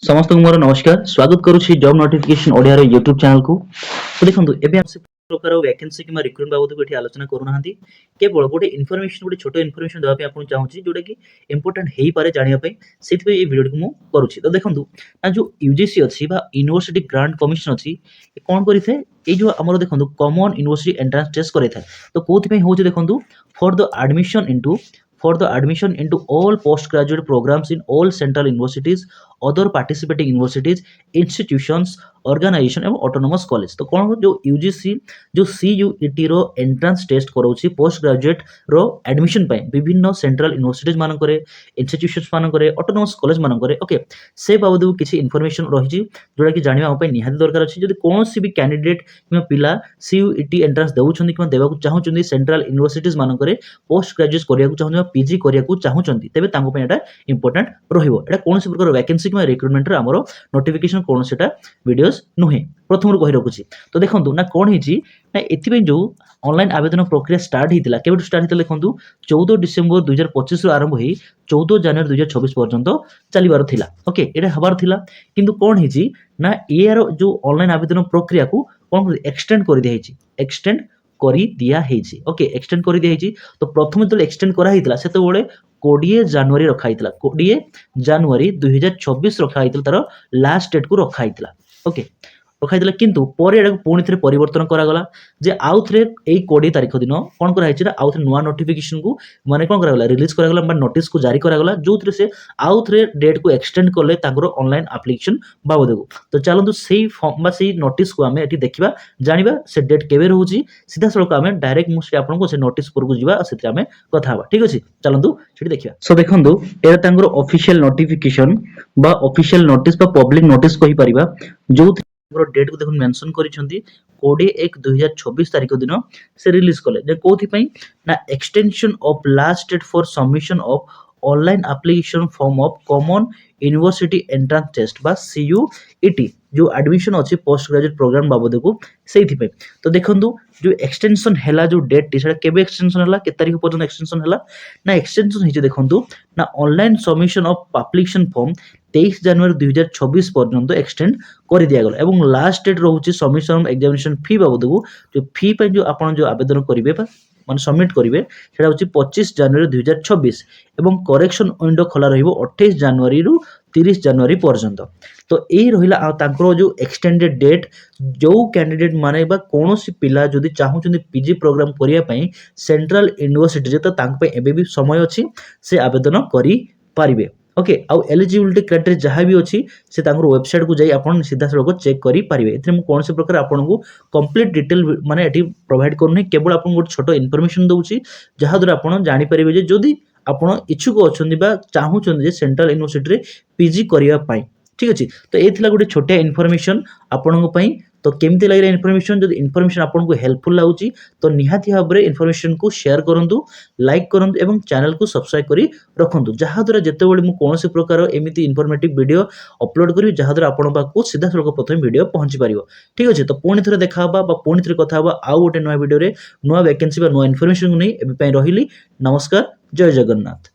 समस्त को मोर नमस्कार स्वागत करुछि जॉब नोटिफिकेशन ओडिया रे यूट्यूब चैनल को। तो देखंतु एबे हम से प्रकार वैकेंसी किमा रिक्रूटमेंट बाबत को एठी आलोचना करू नाहंती। केवल गोटे इन्फॉर्मेशन गोटे छोटो इन्फॉर्मेशन देबा पे आपन चाहूछि जोटा कि इंपोर्टेंट हेई पारे जानिया पे सेति पे ए वीडियो को मु करूछि। तो देखंतु ना जो यूजीसी अछि बा यूनिवर्सिटी ग्रांट कमिशन अछि कोन करिथे ए जो हमर देखंतु कॉमन यूनिवर्सिटी एंट्रेंस टेस्ट करिथा। तो कोथि पे होछि देखंतु for the admission into all postgraduate programs in all central universities, other participating universities, institutions, organization एवं autonomous college। तो कौन जो यूजीसी जो सीयूईटी रो एंट्रेंस टेस्ट कराउछि पोस्ट ग्रेजुएट रो एडमिशन पे विभिन्न सेंट्रल यूनिवर्सिटीज मान करे इंस्टीट्यूशंस मान करे ऑटोनोमस कॉलेज मान करे ओके से बाबद किछि इन्फॉर्मेशन रहिछि जोटा कि जानिबा पे निहाती दरकार अछि। जदि कोनोसी भी कैंडिडेट किबा पिला सीयूईटी एंट्रेंस देउछन्ती किबा देबाकू चाहुछन्ती सेंट्रल यूनिवर्सिटीज मान करे पोस्ट ग्रेजुएट करियाकू चाहुछन्ती पीजी करियाकू चाहुछन्ती तेबे तांको पे एटा इंपोर्टेंट रहिबो। एटा कोनोसी प्रकार वैकेंसी किबा रिक्रूटमेंट रे हमरो नोटिफिकेशन कोनोसीटा वीडियोस नुहे प्रथम कहि रखुछि। तो देखंतु ना कोन हिची ना एथिबे जो ऑनलाइन आवेदन प्रक्रिया स्टार्ट हितिला केबे स्टार्ट हितिला देखंतु 14 डिसेंबर 2025 रो आरंभ होई 14 जनवरी 2026 पर्यंत चलिबार थिला ओके एटा हबार थिला। किंतु कोन हिची ना एयर जो ऑनलाइन आवेदन प्रक्रिया को कोन एक्सटेंड कर दिया हिची एक्सटेंड करी दिया हेछि ओके एक्सटेंड करी दिया हेछि। तो प्रथम जो एक्सटेंड करा हितिला सेते बेले 20 जनवरी रखा हितिला 20 जनवरी 2026 रखा हितिला तार लास्ट डेट को रखा हितिला ओके रखा हितिला। किंतु परे एटा पुणी थरे परिवर्तन करा गला जे आउ थरे एई 20 तारिख दिन कोन करा हिछि ना आउ थरे नुवा नोटिफिकेशन को माने कोन करा गला रिलीज करा गला माने नोटिस को जारी करा गला जो थरे से आउ थरे डेट को एक्सटेंड करले तांकर ऑनलाइन एप्लीकेशन बाबद को। तो चलंतु सेही फॉर्म बा सेही नोटिस को हमें एठी देखिबा जानिबा से डेट केबे रहउची सीधा सळक हमें डायरेक्ट मुसे आपन को से नोटिस पर को जिबा सेति हमें कथा हबा ठीक अछि। चलंतु सेठी देखिबा। सो देखंतु एरा तांकर ऑफिशियल नोटिफिकेशन बा ऑफिशियल नोटिस बा पब्लिक नोटिस कहि परिबा जो डेट को देखो मेंशन करिसंती 20/1/2026 तारिख दिन से रिलीज कले जे कोथि पई ना extension of last date for submission of online application form of common university entrance test बा सीयूईटी जो एडमिशन अछि पोस्ट ग्रेजुएट प्रोग्राम बाबद को सेथि पे। तो देखंतु जो एक्सटेंशन हैला जो डेट टी सेटा केबे एक्सटेंशन हैला के तारिख पर्यंत एक्सटेंशन हैला ना एक्सटेंशन हिचे देखंतु ना online submission of application form 23 जनवरी 2026 पर्यंत एक्सटेंड कर दिया गला एवं लास्ट डेट रहउची सबमिशन एग्जामिनेशन फी बाबद को जो फी पे जो आपण जो आवेदन करिवे मान सबमिट करिवे सेटा होची 25 जनवरी 2026 एवं करेक्शन विंडो खोला रहिबो 28 जनवरी रु 30 जनवरी पर्यंत। तो एई रहिला तांकर जो एक्सटेंडेड डेट जो कैंडिडेट माने बा कोनोसी पिला जदी चाहुचंदी पीजी प्रोग्राम करिया पई सेंट्रल यूनिवर्सिटी जे तो तांक पे एबे भी समय अछि से आवेदन करि पारिबे ओके आउ एलिजिबिलिटी क्राइटेरिया जहां भी अछि से तांकर वेबसाइट को जाई आपण सीधा सळक चेक करि पारिबे। एथरे मु कोनसे प्रकार आपण को कंप्लीट डिटेल माने एठी प्रोवाइड करनै केवल आपण गोट छोटो इन्फॉर्मेशन दउची जहां द्वारा आपण जानि पारिबे जे जदी आपण इच्छुक अछंदी बा चाहुचंदी जे सेंट्रल यूनिवर्सिटी रे पीजी करिया पई ठीक अछि। तो एथिला गोटे छोटे इन्फॉर्मेशन आपण को पई। तो केमती लागिला इन्फॉर्मेशन जदी इन्फॉर्मेशन आपन को हेल्पफुल लाउची तो निहाती भाबरे इन्फॉर्मेशन को शेयर करंतु लाइक करंतु एवं चैनल को सब्सक्राइब करी रखंतु जहां द्वारा जेते बेले मु कोनोसी प्रकार एमिति इन्फॉर्मेटिव वीडियो अपलोड करी जहां द्वारा आपन पाखु सीधा सळक प्रथम वीडियो पहुंची परिबो ठीक अछि। तो पुणी थरे देखा बा पुणी थरे कथा बा आउ गोटे नया वीडियो रे नया वैकेंसी बा नया इन्फॉर्मेशन नै एबे पई रहिली नमस्कार जय जगन्नाथ।